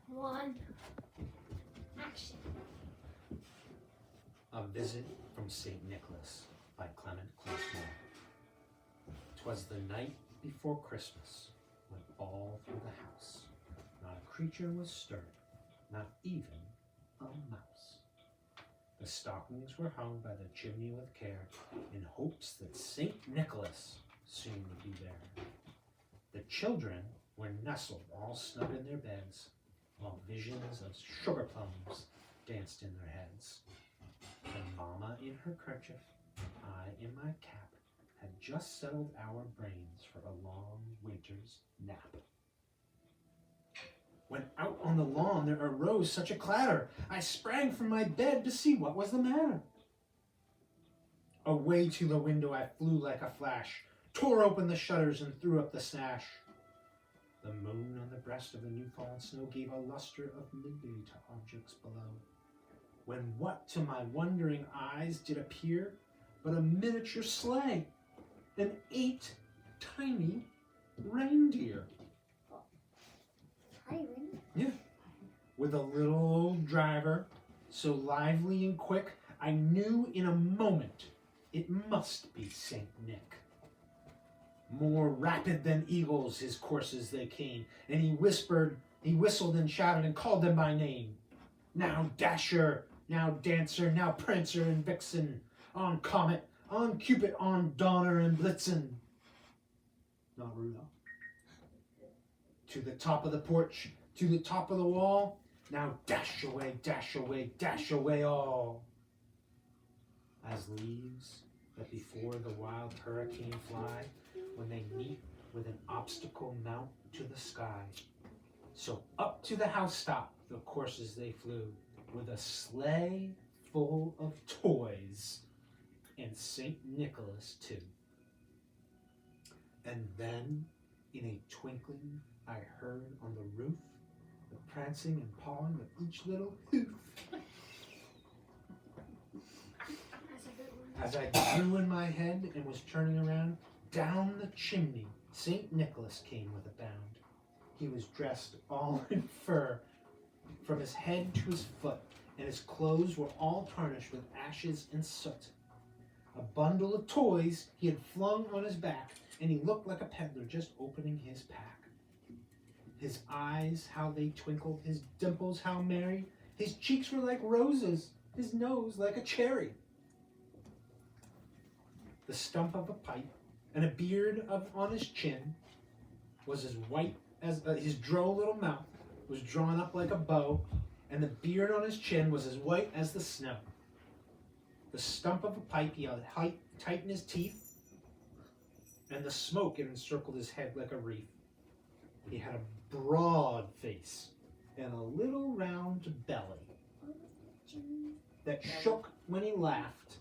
1, action. A Visit from St. Nicholas by Clement Crossmore. 'Twas the night before Christmas, when all through the house not a creature was stirred, not even a mouse. The stockings were hung by the chimney with care, in hopes that St. Nicholas soon would be there. The children were nestled all snug in their beds, while visions of sugar plums danced in their heads. And Mamma in her kerchief, I in my cap, had just settled our brains for a long winter's nap. When out on the lawn there arose such a clatter, I sprang from my bed to see what was the matter. Away to the window I flew like a flash, tore open the shutters and threw up the sash. The moon on the breast of the new fallen snow gave a luster of midday to objects below, when what to my wondering eyes did appear but a miniature sleigh and 8 tiny reindeer. Yeah, with a little old driver, so lively and quick, I knew in a moment it must be Saint Nick. More rapid than eagles his courses they came, and he whistled and shouted and called them by name. Now Dasher, now Dancer, now Prancer and Vixen, on Comet, on Cupid, on Donner and Blitzen. Not Rudolph. To the top of the porch, to the top of the wall, now dash away, dash away, dash away all. As leaves that before the wild hurricane fly, when they meet with an obstacle mount to the sky. So up to the housetop the courses they flew, with a sleigh full of toys, and St. Nicholas too. And then, in a twinkling, I heard on the roof the prancing and pawing of each little hoof. As I drew in my head and was turning around, down the chimney St. Nicholas came with a bound. He was dressed all in fur, from his head to his foot, and his clothes were all tarnished with ashes and soot. A bundle of toys he had flung on his back, and he looked like a peddler just opening his pack. His eyes, how they twinkled, his dimples, how merry, his cheeks were like roses, his nose like a cherry. The stump of a pipe and a beard on his chin was as white as his droll little mouth was drawn up like a bow, and the beard on his chin was as white as the snow. The stump of a pipe he held tight in his teeth, and the smoke encircled his head like a wreath. He had a broad face and a little round belly that shook when he laughed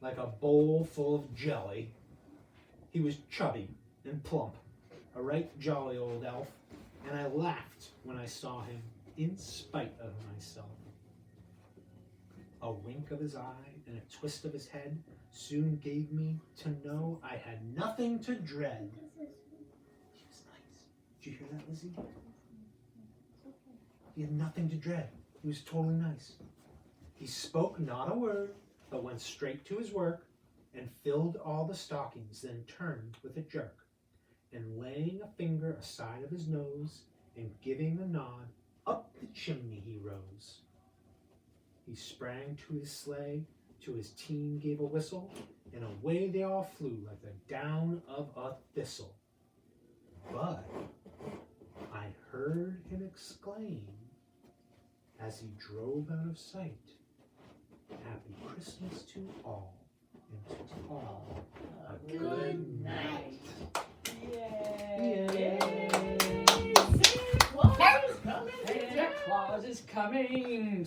like a bowl full of jelly. He was chubby and plump, a right jolly old elf, and I laughed when I saw him in spite of myself. A wink of his eye and a twist of his head soon gave me to know I had nothing to dread. He was nice. Did you hear that, Lizzie? He had nothing to dread. He was totally nice. He spoke not a word, but went straight to his work and filled all the stockings, then turned with a jerk, and laying a finger aside of his nose and giving a nod, up the chimney he rose. He sprang to his sleigh, to his team gave a whistle, and away they all flew like the down of a thistle. But I heard him exclaim, as he drove out of sight, Happy Christmas to all, and to all a good night. Yay! Yay! Santa Claus is coming! Santa Claus is coming!